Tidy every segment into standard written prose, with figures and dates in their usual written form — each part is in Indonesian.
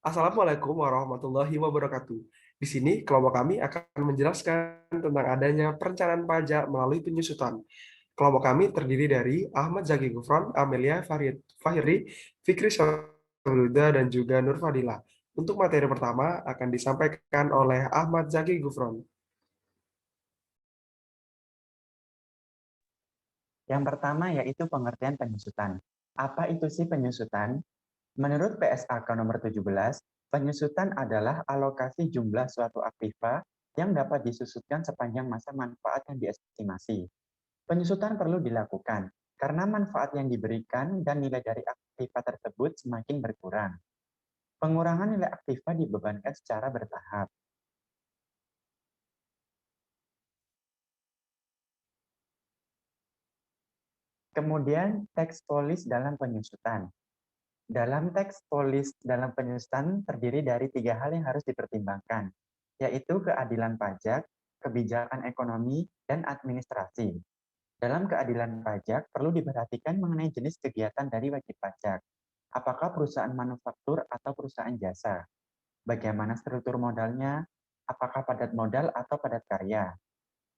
Assalamualaikum warahmatullahi wabarakatuh. Di sini kelompok kami akan menjelaskan tentang adanya perencanaan pajak melalui penyusutan. Kelompok kami terdiri dari Ahmad Zaki Gufron, Amelia Fahiri, Fikri Syahluda, dan juga Nur Fadila. Untuk materi pertama akan disampaikan oleh Ahmad Zaki Gufron. Yang pertama yaitu pengertian penyusutan. Apa itu sih penyusutan? Menurut PSAK nomor 17, penyusutan adalah alokasi jumlah suatu aktiva yang dapat disusutkan sepanjang masa manfaat yang diestimasi. Penyusutan perlu dilakukan karena manfaat yang diberikan dan nilai dari aktiva tersebut semakin berkurang. Pengurangan nilai aktiva dibebankan secara bertahap. Kemudian, teks polis dalam penyusutan. Dalam teks polis dalam penyusutan terdiri dari 3 hal yang harus dipertimbangkan, yaitu keadilan pajak, kebijakan ekonomi, dan administrasi. Dalam keadilan pajak, perlu diperhatikan mengenai jenis kegiatan dari wajib pajak. Apakah perusahaan manufaktur atau perusahaan jasa? Bagaimana struktur modalnya? Apakah padat modal atau padat karya?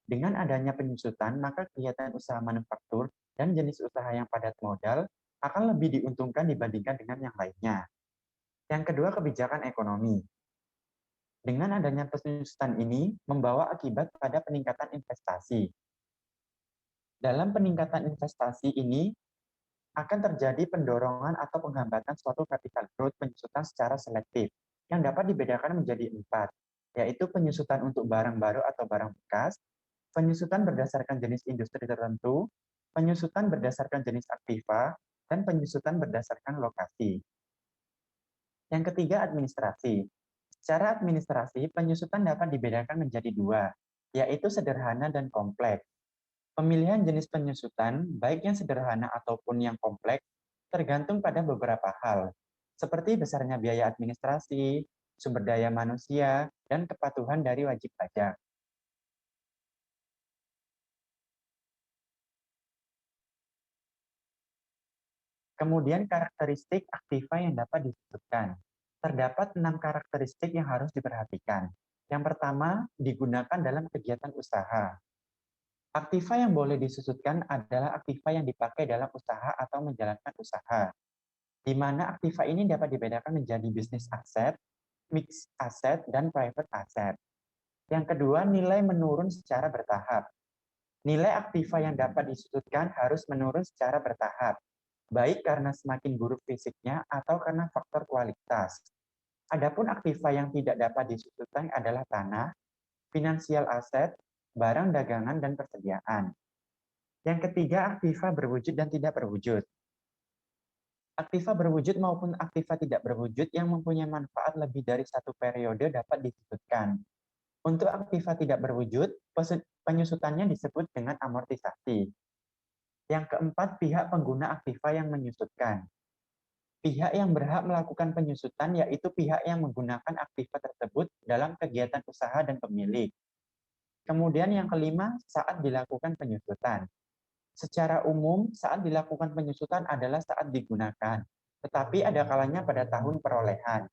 Dengan adanya penyusutan, maka kegiatan usaha manufaktur dan jenis usaha yang padat modal akan lebih diuntungkan dibandingkan dengan yang lainnya. Yang kedua, kebijakan ekonomi. Dengan adanya penyusutan ini, membawa akibat pada peningkatan investasi. Dalam peningkatan investasi ini, akan terjadi pendorongan atau penghambatan suatu capital growth penyusutan secara selektif, yang dapat dibedakan menjadi 4, yaitu penyusutan untuk barang baru atau barang bekas, penyusutan berdasarkan jenis industri tertentu, penyusutan berdasarkan jenis aktiva, dan penyusutan berdasarkan lokasi. Yang ketiga, administrasi. Secara administrasi, penyusutan dapat dibedakan menjadi 2, yaitu sederhana dan kompleks. Pemilihan jenis penyusutan, baik yang sederhana ataupun yang kompleks, tergantung pada beberapa hal, seperti besarnya biaya administrasi, sumber daya manusia, dan kepatuhan dari wajib pajak. Kemudian karakteristik aktiva yang dapat disebutkan. Terdapat 6 karakteristik yang harus diperhatikan. Yang pertama, digunakan dalam kegiatan usaha. Aktiva yang boleh disusutkan adalah aktiva yang dipakai dalam usaha atau menjalankan usaha, di mana aktiva ini dapat dibedakan menjadi bisnis aset, mixed asset, dan private asset. Yang kedua, nilai menurun secara bertahap. Nilai aktiva yang dapat disusutkan harus menurun secara bertahap, baik karena semakin buruk fisiknya atau karena faktor kualitas. Adapun aktiva yang tidak dapat disusutkan adalah tanah, finansial aset, barang dagangan, dan persediaan. Yang ketiga, aktiva berwujud dan tidak berwujud. Aktiva berwujud maupun aktiva tidak berwujud yang mempunyai manfaat lebih dari satu periode dapat disebutkan. Untuk aktiva tidak berwujud, penyusutannya disebut dengan amortisasi. Yang keempat, pihak pengguna aktiva yang menyusutkan. Pihak yang berhak melakukan penyusutan yaitu pihak yang menggunakan aktiva tersebut dalam kegiatan usaha dan pemilik. Kemudian yang kelima, saat dilakukan penyusutan. Secara umum, saat dilakukan penyusutan adalah saat digunakan, tetapi ada kalanya pada tahun perolehan.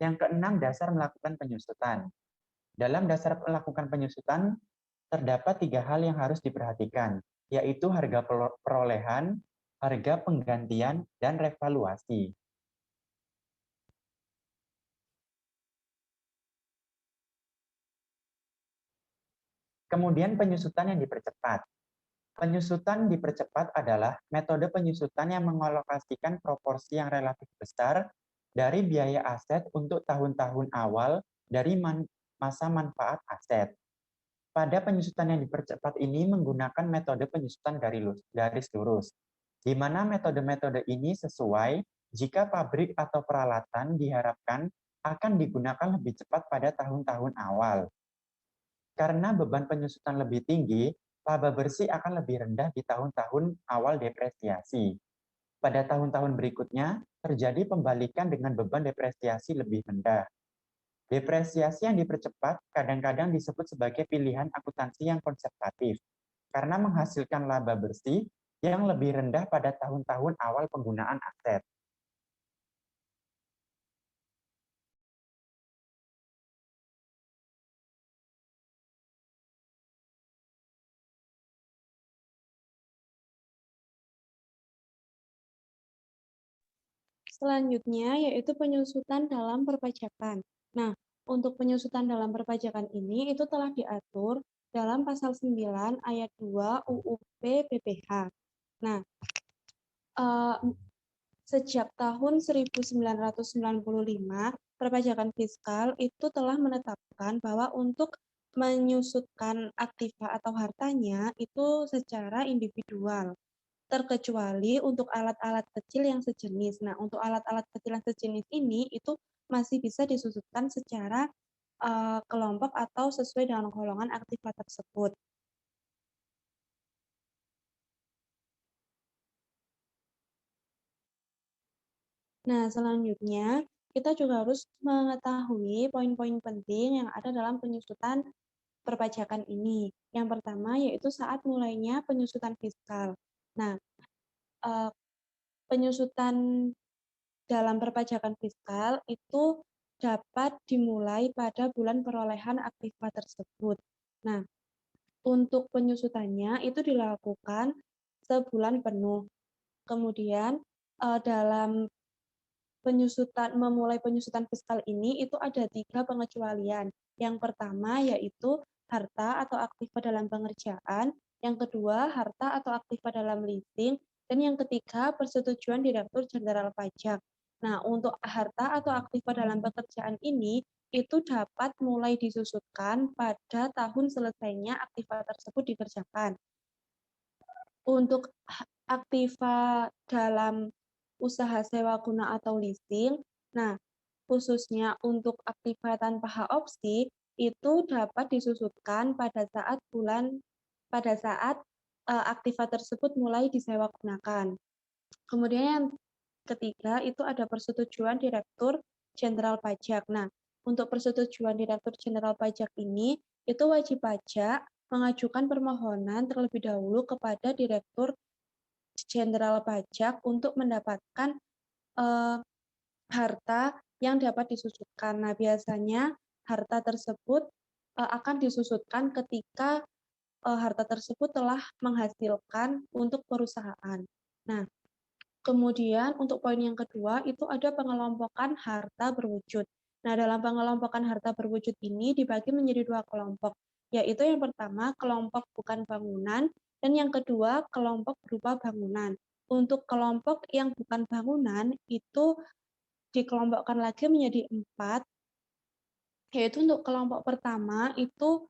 Yang keenam, dasar melakukan penyusutan. Dalam dasar melakukan penyusutan, terdapat 3 hal yang harus diperhatikan, yaitu harga perolehan, harga penggantian, dan revaluasi. Kemudian penyusutan yang dipercepat. Penyusutan dipercepat adalah metode penyusutan yang mengalokasikan proporsi yang relatif besar dari biaya aset untuk tahun-tahun awal dari masa manfaat aset. Pada penyusutan yang dipercepat ini menggunakan metode penyusutan garis lurus, di mana metode-metode ini sesuai jika pabrik atau peralatan diharapkan akan digunakan lebih cepat pada tahun-tahun awal. Karena beban penyusutan lebih tinggi, laba bersih akan lebih rendah di tahun-tahun awal depresiasi. Pada tahun-tahun berikutnya, terjadi pembalikan dengan beban depresiasi lebih rendah. Depresiasi yang dipercepat kadang-kadang disebut sebagai pilihan akuntansi yang konservatif, karena menghasilkan laba bersih yang lebih rendah pada tahun-tahun awal penggunaan aset. Selanjutnya yaitu penyusutan dalam perpajakan. Nah, untuk penyusutan dalam perpajakan ini itu telah diatur dalam pasal 9 ayat 2 UU PPH. Nah, sejak tahun 1995, perpajakan fiskal itu telah menetapkan bahwa untuk menyusutkan aktiva atau hartanya itu secara individual, terkecuali untuk alat-alat kecil yang sejenis. Nah, untuk alat-alat kecil yang sejenis ini itu masih bisa disusutkan secara kelompok atau sesuai dengan golongan aktiva tersebut. Nah, selanjutnya kita juga harus mengetahui poin-poin penting yang ada dalam penyusutan perpajakan ini. Yang pertama yaitu saat mulainya penyusutan fiskal. Nah, penyusutan dalam perpajakan fiskal itu dapat dimulai pada bulan perolehan aktiva tersebut. Nah, untuk penyusutannya itu dilakukan sebulan penuh. Kemudian dalam memulai penyusutan fiskal ini itu ada 3 pengecualian. Yang pertama yaitu harta atau aktiva dalam pengerjaan, yang kedua harta atau aktiva dalam leasing, dan yang ketiga persetujuan Direktur Jenderal Pajak. Nah, untuk harta atau aktiva dalam pekerjaan ini itu dapat mulai disusutkan pada tahun selesainya aktiva tersebut dikerjakan. Untuk aktiva dalam usaha sewa guna atau leasing, nah khususnya untuk aktiva tanpa hak opsi itu dapat disusutkan pada saat aktiva tersebut mulai disewa gunakan. Kemudian yang ketiga itu ada persetujuan Direktur Jenderal Pajak. Nah, untuk persetujuan Direktur Jenderal Pajak ini itu wajib pajak mengajukan permohonan terlebih dahulu kepada Direktur Jenderal Pajak untuk mendapatkan harta yang dapat disusutkan. Nah, biasanya harta tersebut akan disusutkan ketika harta tersebut telah menghasilkan untuk perusahaan. Nah, kemudian untuk poin yang kedua itu ada pengelompokan harta berwujud. Nah, dalam pengelompokan harta berwujud ini dibagi menjadi 2 kelompok, yaitu yang pertama kelompok bukan bangunan dan yang kedua kelompok berupa bangunan. Untuk kelompok yang bukan bangunan itu dikelompokkan lagi menjadi 4, yaitu untuk kelompok pertama itu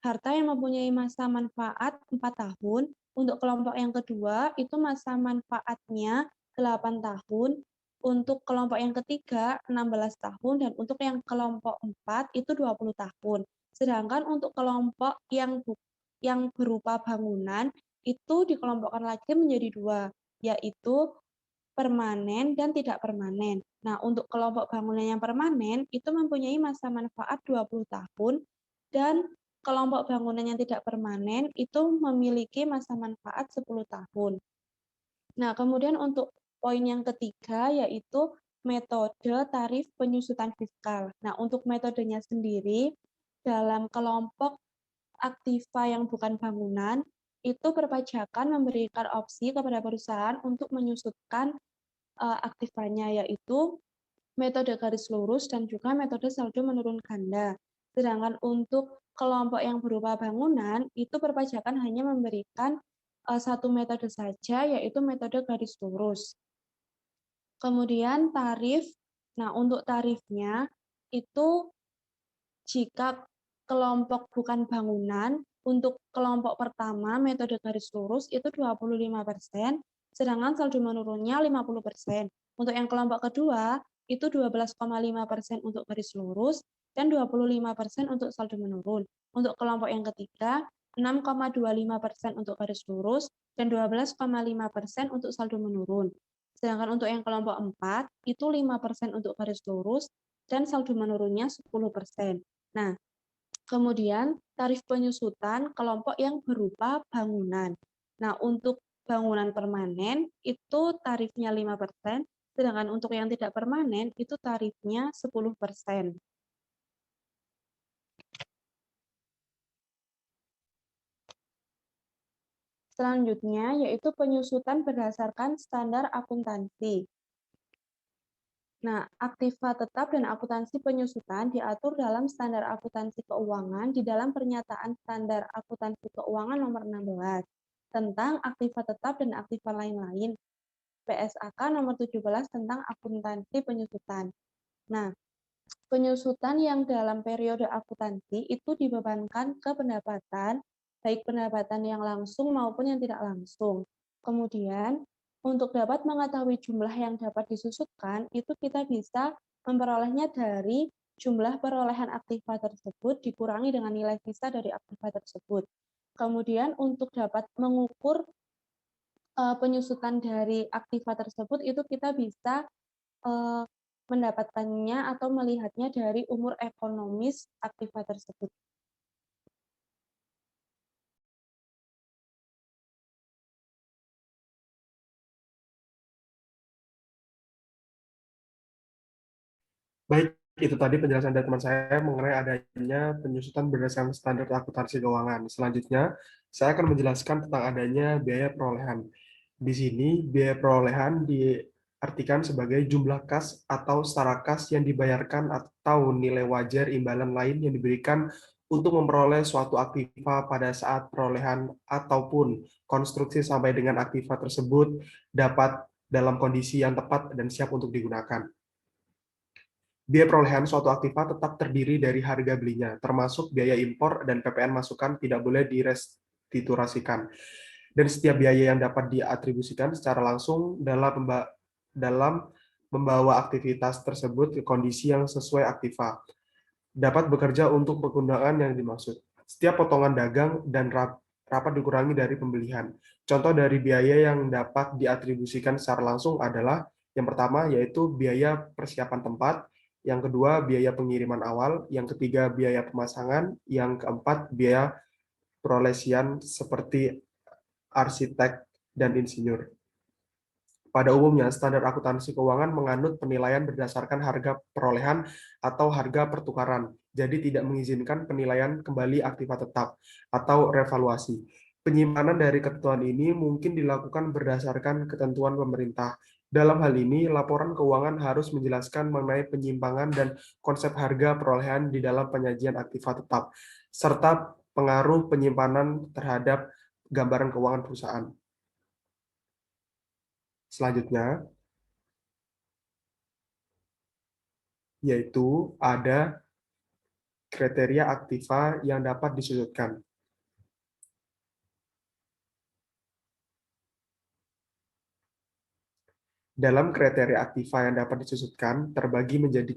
harta yang mempunyai masa manfaat 4 tahun, untuk kelompok yang kedua itu masa manfaatnya 8 tahun, untuk kelompok yang ketiga 16 tahun, dan untuk yang kelompok 4 itu 20 tahun. Sedangkan untuk kelompok yang berupa bangunan itu dikelompokkan lagi menjadi 2, yaitu permanen dan tidak permanen. Nah, untuk kelompok bangunan yang permanen itu mempunyai masa manfaat 20 tahun dan kelompok bangunan yang tidak permanen itu memiliki masa manfaat 10 tahun. Nah, kemudian untuk poin yang ketiga yaitu metode tarif penyusutan fiskal. Nah, untuk metodenya sendiri dalam kelompok aktiva yang bukan bangunan itu perpajakan memberikan opsi kepada perusahaan untuk menyusutkan aktivanya yaitu metode garis lurus dan juga metode saldo menurun ganda. Sedangkan untuk kelompok yang berupa bangunan, itu perpajakan hanya memberikan satu metode saja, yaitu metode garis lurus. Kemudian tarif, nah untuk tarifnya itu jika kelompok bukan bangunan, untuk kelompok pertama metode garis lurus itu 25%, sedangkan saldo menurunnya 50%. Untuk yang kelompok kedua, itu 12,5% untuk garis lurus dan 25% untuk saldo menurun. Untuk kelompok yang ketiga, 6,25% untuk garis lurus dan 12,5% untuk saldo menurun. Sedangkan untuk yang kelompok 4, itu 5% untuk garis lurus dan saldo menurunnya 10%. Nah, kemudian tarif penyusutan kelompok yang berupa bangunan. Nah, untuk bangunan permanen itu tarifnya 5%, sedangkan untuk yang tidak permanen itu tarifnya 10%. Selanjutnya yaitu penyusutan berdasarkan standar akuntansi. Nah, aktiva tetap dan akuntansi penyusutan diatur dalam Standar Akuntansi Keuangan di dalam Pernyataan Standar Akuntansi Keuangan nomor 16 tentang aktiva tetap dan aktiva lain-lain, PSAK nomor 17 tentang akuntansi penyusutan. Nah, penyusutan yang dalam periode akuntansi itu dibebankan ke pendapatan, baik pendapatan yang langsung maupun yang tidak langsung. Kemudian, untuk dapat mengetahui jumlah yang dapat disusutkan, itu kita bisa memperolehnya dari jumlah perolehan aktiva tersebut dikurangi dengan nilai sisa dari aktiva tersebut. Kemudian, untuk dapat mengukur penyusutan dari aktiva tersebut, itu kita bisa mendapatkannya atau melihatnya dari umur ekonomis aktiva tersebut. Baik, itu tadi penjelasan dari teman saya mengenai adanya penyusutan berdasarkan standar akuntansi keuangan. Selanjutnya, saya akan menjelaskan tentang adanya biaya perolehan. Di sini, biaya perolehan diartikan sebagai jumlah kas atau setara kas yang dibayarkan atau nilai wajar imbalan lain yang diberikan untuk memperoleh suatu aktiva pada saat perolehan ataupun konstruksi sampai dengan aktiva tersebut dapat dalam kondisi yang tepat dan siap untuk digunakan. Biaya perolehan suatu aktiva tetap terdiri dari harga belinya, termasuk biaya impor dan PPN masukan tidak boleh direstitusikan. Dan setiap biaya yang dapat diatribusikan secara langsung dalam membawa aktivitas tersebut ke kondisi yang sesuai aktiva, dapat bekerja untuk penggunaan yang dimaksud. Setiap potongan dagang dan rapat dikurangi dari pembelian. Contoh dari biaya yang dapat diatribusikan secara langsung adalah yang pertama yaitu biaya persiapan tempat, yang kedua biaya pengiriman awal, yang ketiga biaya pemasangan, yang keempat biaya perolesian seperti arsitek dan insinyur. Pada umumnya, standar akuntansi keuangan menganut penilaian berdasarkan harga perolehan atau harga pertukaran, jadi tidak mengizinkan penilaian kembali aktiva tetap atau revaluasi. Penyimpanan dari ketentuan ini mungkin dilakukan berdasarkan ketentuan pemerintah. Dalam hal ini, laporan keuangan harus menjelaskan mengenai penyimpangan dan konsep harga perolehan di dalam penyajian aktiva tetap, serta pengaruh penyimpanan terhadap gambaran keuangan perusahaan. Selanjutnya, yaitu ada kriteria aktiva yang dapat disusutkan. Dalam kriteria aktiva yang dapat disusutkan terbagi menjadi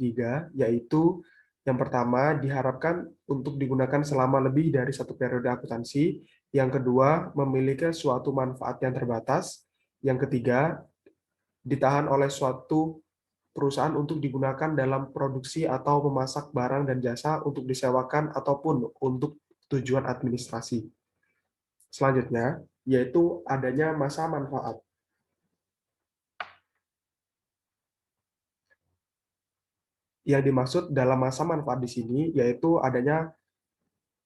3, yaitu yang pertama diharapkan untuk digunakan selama lebih dari 1 periode akuntansi, yang kedua memiliki suatu manfaat yang terbatas, yang ketiga ditahan oleh suatu perusahaan untuk digunakan dalam produksi atau memasak barang dan jasa untuk disewakan ataupun untuk tujuan administrasi. Selanjutnya, yaitu adanya masa manfaat. Yang dimaksud dalam masa manfaat di sini yaitu adanya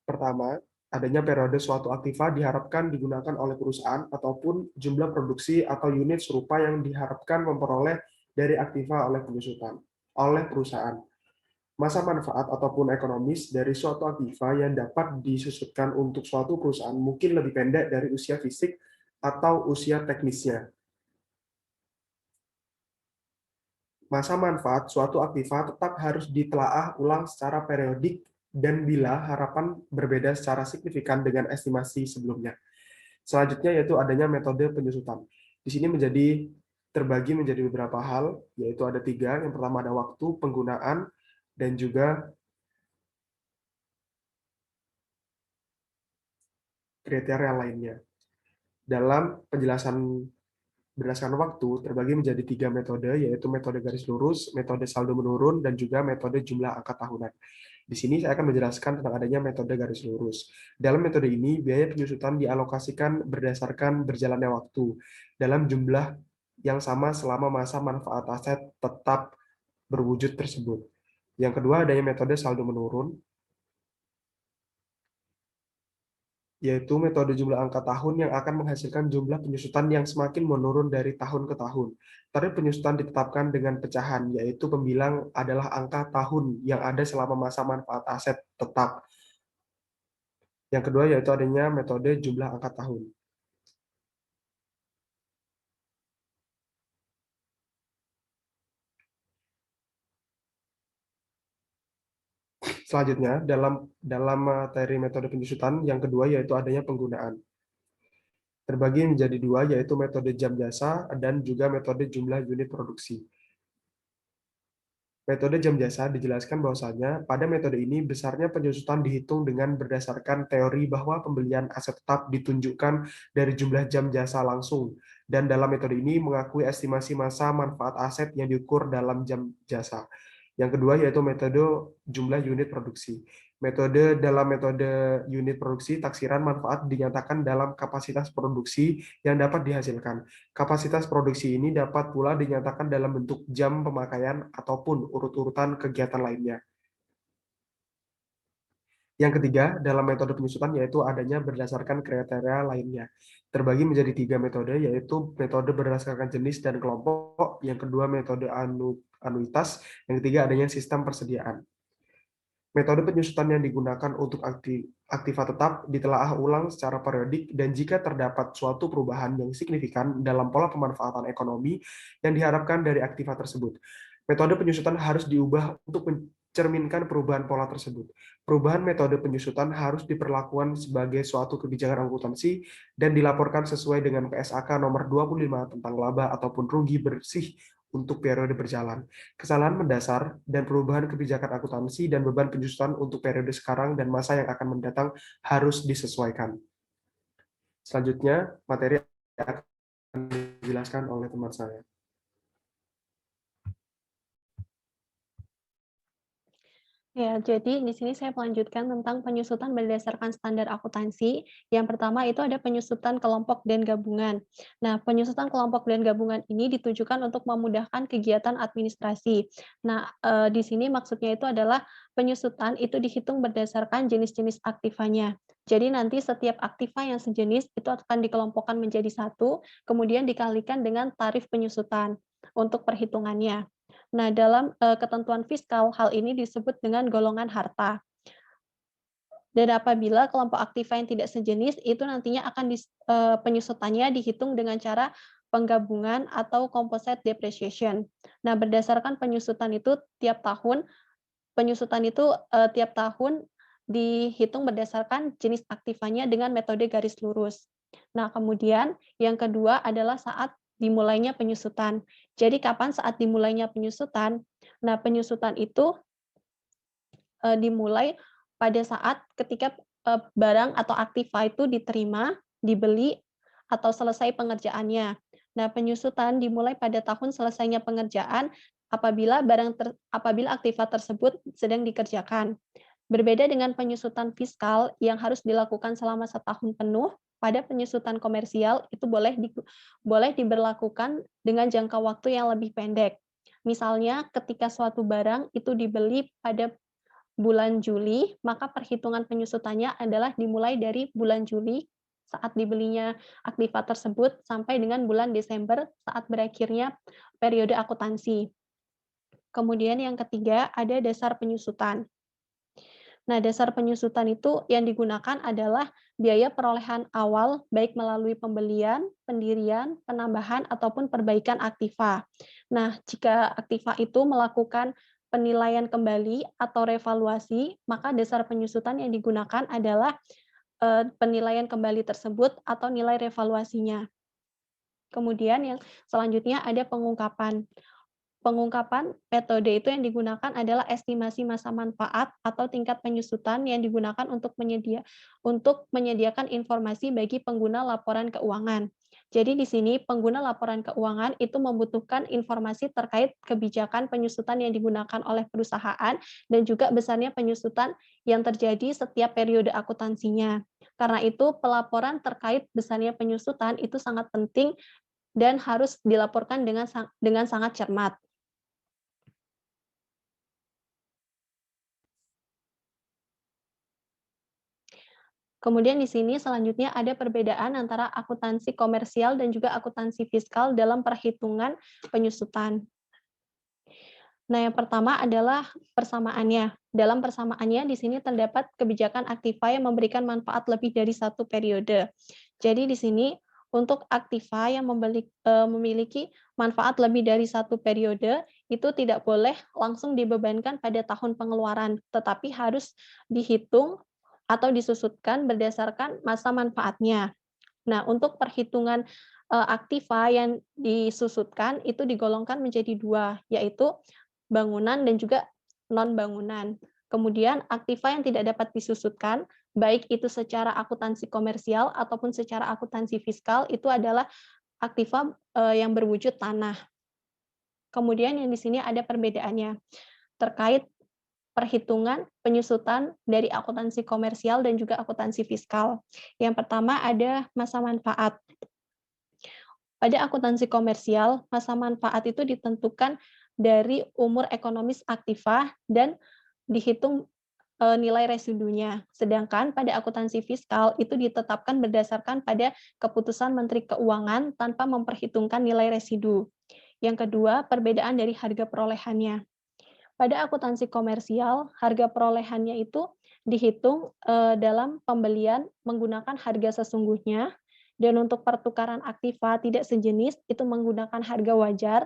pertama, adanya periode suatu aktiva diharapkan digunakan oleh perusahaan ataupun jumlah produksi atau unit serupa yang diharapkan memperoleh dari aktiva oleh perusahaan. Masa manfaat ataupun ekonomis dari suatu aktiva yang dapat disusutkan untuk suatu perusahaan mungkin lebih pendek dari usia fisik atau usia teknisnya. Masa manfaat suatu aktiva tetap harus ditelaah ulang secara periodik dan bila harapan berbeda secara signifikan dengan estimasi sebelumnya. Selanjutnya yaitu adanya metode penyusutan. Di sini terbagi menjadi beberapa hal, yaitu ada 3. Yang pertama ada waktu, penggunaan, dan juga kriteria lainnya. Dalam penjelasan berdasarkan waktu terbagi menjadi 3 metode, yaitu metode garis lurus, metode saldo menurun, dan juga metode jumlah angka tahunan. Di sini saya akan menjelaskan tentang adanya metode garis lurus. Dalam metode ini, biaya penyusutan dialokasikan berdasarkan berjalannya waktu dalam jumlah yang sama selama masa manfaat aset tetap berwujud tersebut. Yang kedua, adanya metode saldo menurun. yaitu metode jumlah angka tahun yang akan menghasilkan jumlah penyusutan yang semakin menurun dari tahun ke tahun. Tarif penyusutan ditetapkan dengan pecahan, yaitu pembilang adalah angka tahun yang ada selama masa manfaat aset tetap. Yang kedua yaitu adanya metode jumlah angka tahun. Selanjutnya, dalam materi metode penyusutan yang kedua yaitu adanya penggunaan. Terbagi menjadi dua, yaitu metode jam jasa dan juga metode jumlah unit produksi. Metode jam jasa dijelaskan bahwasanya pada metode ini besarnya penyusutan dihitung dengan berdasarkan teori bahwa pembelian aset tetap ditunjukkan dari jumlah jam jasa langsung, dan dalam metode ini mengakui estimasi masa manfaat aset yang diukur dalam jam jasa. Yang kedua yaitu metode jumlah unit produksi. Dalam metode unit produksi, taksiran manfaat dinyatakan dalam kapasitas produksi yang dapat dihasilkan. Kapasitas produksi ini dapat pula dinyatakan dalam bentuk jam pemakaian ataupun urut-urutan kegiatan lainnya. Yang ketiga, dalam metode penyusutan yaitu adanya berdasarkan kriteria lainnya. Terbagi menjadi 3 metode, yaitu metode berdasarkan jenis dan kelompok, yang kedua metode anuitas, yang ketiga adanya sistem persediaan. Metode penyusutan yang digunakan untuk aktiva tetap ditelaah ulang secara periodik, dan jika terdapat suatu perubahan yang signifikan dalam pola pemanfaatan ekonomi yang diharapkan dari aktiva tersebut, metode penyusutan harus diubah untuk mencerminkan perubahan pola tersebut. Perubahan metode penyusutan harus diperlakukan sebagai suatu kebijakan akuntansi dan dilaporkan sesuai dengan PSAK nomor 25 tentang laba ataupun rugi bersih untuk periode berjalan. Kesalahan mendasar dan perubahan kebijakan akuntansi dan beban penyusutan untuk periode sekarang dan masa yang akan mendatang harus disesuaikan. Selanjutnya, materi akan dijelaskan oleh teman saya. Ya, jadi di sini saya melanjutkan tentang penyusutan berdasarkan standar akuntansi. Yang pertama itu ada penyusutan kelompok dan gabungan. Nah, penyusutan kelompok dan gabungan ini ditujukan untuk memudahkan kegiatan administrasi. Nah, di sini maksudnya itu adalah penyusutan itu dihitung berdasarkan jenis-jenis aktivanya. Jadi nanti setiap aktiva yang sejenis itu akan dikelompokkan menjadi satu, kemudian dikalikan dengan tarif penyusutan untuk perhitungannya. Nah, dalam ketentuan fiskal, hal ini disebut dengan golongan harta. Dan apabila kelompok aktiva yang tidak sejenis, itu nantinya akan penyusutannya dihitung dengan cara penggabungan atau composite depreciation. Nah, berdasarkan penyusutan itu tiap tahun, tiap tahun dihitung berdasarkan jenis aktivanya dengan metode garis lurus. Nah, kemudian yang kedua adalah saat dimulainya penyusutan. Jadi kapan saat dimulainya penyusutan? Nah, penyusutan itu dimulai pada saat ketika barang atau aktiva itu diterima, dibeli, atau selesai pengerjaannya. Nah, penyusutan dimulai pada tahun selesainya pengerjaan apabila apabila aktiva tersebut sedang dikerjakan. Berbeda dengan penyusutan fiskal yang harus dilakukan selama setahun penuh, pada penyusutan komersial itu boleh diberlakukan dengan jangka waktu yang lebih pendek. Misalnya ketika suatu barang itu dibeli pada bulan Juli, maka perhitungan penyusutannya adalah dimulai dari bulan Juli saat dibelinya aktiva tersebut sampai dengan bulan Desember saat berakhirnya periode akuntansi. Kemudian yang ketiga ada dasar penyusutan. Nah, dasar penyusutan itu yang digunakan adalah biaya perolehan awal, baik melalui pembelian, pendirian, penambahan, ataupun perbaikan aktiva. Nah, jika aktiva itu melakukan penilaian kembali atau revaluasi, maka dasar penyusutan yang digunakan adalah penilaian kembali tersebut atau nilai revaluasinya. Kemudian yang selanjutnya ada pengungkapan. Pengungkapan metode itu yang digunakan adalah estimasi masa manfaat atau tingkat penyusutan yang digunakan untuk menyediakan informasi bagi pengguna laporan keuangan. Jadi di sini pengguna laporan keuangan itu membutuhkan informasi terkait kebijakan penyusutan yang digunakan oleh perusahaan dan juga besarnya penyusutan yang terjadi setiap periode akuntansinya. Karena itu pelaporan terkait besarnya penyusutan itu sangat penting dan harus dilaporkan dengan sangat cermat. Kemudian di sini selanjutnya ada perbedaan antara akuntansi komersial dan juga akuntansi fiskal dalam perhitungan penyusutan. Nah, yang pertama adalah persamaannya. Dalam persamaannya di sini terdapat kebijakan aktiva yang memberikan manfaat lebih dari satu periode. Jadi di sini untuk aktiva yang memiliki manfaat lebih dari satu periode itu tidak boleh langsung dibebankan pada tahun pengeluaran, tetapi harus dihitung atau disusutkan berdasarkan masa manfaatnya. Nah, untuk perhitungan aktiva yang disusutkan itu digolongkan menjadi dua, yaitu bangunan dan juga non-bangunan. Kemudian aktiva yang tidak dapat disusutkan, baik itu secara akuntansi komersial ataupun secara akuntansi fiskal, itu adalah aktiva yang berwujud tanah. Kemudian yang di sini ada perbedaannya terkait perhitungan penyusutan dari akuntansi komersial dan juga akuntansi fiskal. Yang pertama ada masa manfaat. Pada akuntansi komersial, masa manfaat itu ditentukan dari umur ekonomis aktiva dan dihitung nilai residunya. Sedangkan pada akuntansi fiskal itu ditetapkan berdasarkan pada keputusan Menteri Keuangan tanpa memperhitungkan nilai residu. Yang kedua, perbedaan dari harga perolehannya. Pada akuntansi komersial, harga perolehannya itu dihitung dalam pembelian menggunakan harga sesungguhnya, dan untuk pertukaran aktiva tidak sejenis itu menggunakan harga wajar,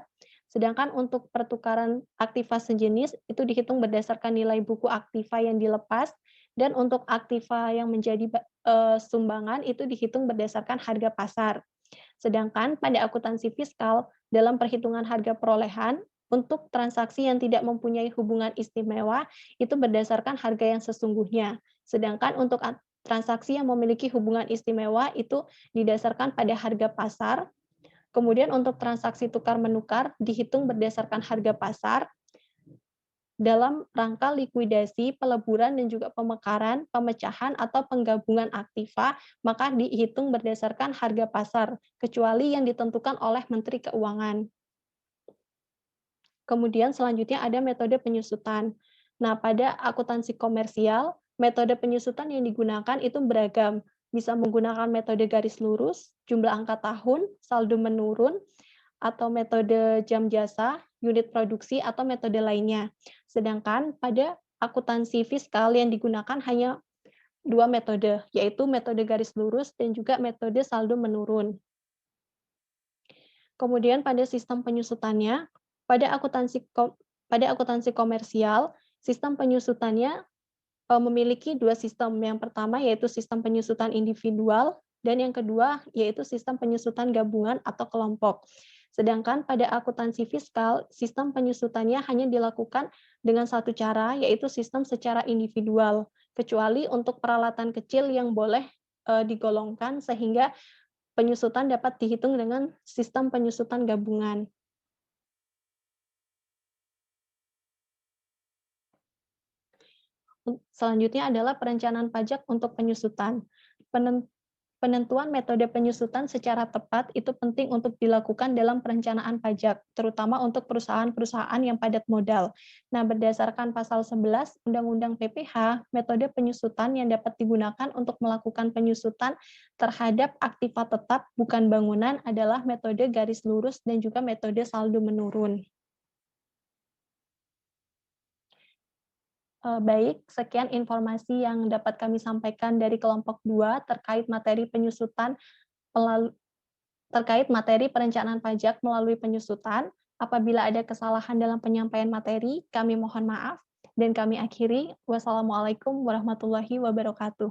sedangkan untuk pertukaran aktiva sejenis itu dihitung berdasarkan nilai buku aktiva yang dilepas, dan untuk aktiva yang menjadi sumbangan itu dihitung berdasarkan harga pasar. Sedangkan pada akuntansi fiskal, dalam perhitungan harga perolehan, untuk transaksi yang tidak mempunyai hubungan istimewa, itu berdasarkan harga yang sesungguhnya. Sedangkan untuk transaksi yang memiliki hubungan istimewa, itu didasarkan pada harga pasar. Kemudian untuk transaksi tukar-menukar, dihitung berdasarkan harga pasar. Dalam rangka likuidasi, peleburan, dan juga pemekaran, pemecahan, atau penggabungan aktiva, maka dihitung berdasarkan harga pasar, kecuali yang ditentukan oleh Menteri Keuangan. Kemudian selanjutnya ada metode penyusutan. Nah, pada akuntansi komersial, metode penyusutan yang digunakan itu beragam. Bisa menggunakan metode garis lurus, jumlah angka tahun, saldo menurun, atau metode jam jasa, unit produksi, atau metode lainnya. Sedangkan pada akuntansi fiskal yang digunakan hanya dua metode, yaitu metode garis lurus dan juga metode saldo menurun. Kemudian pada sistem penyusutannya, pada akuntansi komersial, sistem penyusutannya memiliki dua sistem. Yang pertama yaitu sistem penyusutan individual, dan yang kedua yaitu sistem penyusutan gabungan atau kelompok. Sedangkan pada akuntansi fiskal, sistem penyusutannya hanya dilakukan dengan satu cara, yaitu sistem secara individual, kecuali untuk peralatan kecil yang boleh digolongkan sehingga penyusutan dapat dihitung dengan sistem penyusutan gabungan. Selanjutnya adalah perencanaan pajak untuk penyusutan. Penentuan metode penyusutan secara tepat itu penting untuk dilakukan dalam perencanaan pajak, terutama untuk perusahaan-perusahaan yang padat modal. Nah, berdasarkan pasal 11 Undang-Undang PPH, metode penyusutan yang dapat digunakan untuk melakukan penyusutan terhadap aktiva tetap bukan bangunan adalah metode garis lurus dan juga metode saldo menurun. Baik, sekian informasi yang dapat kami sampaikan dari kelompok 2 terkait materi penyusutan terkait materi perencanaan pajak melalui penyusutan. Apabila ada kesalahan dalam penyampaian materi, kami mohon maaf dan kami akhiri. Wassalamualaikum warahmatullahi wabarakatuh.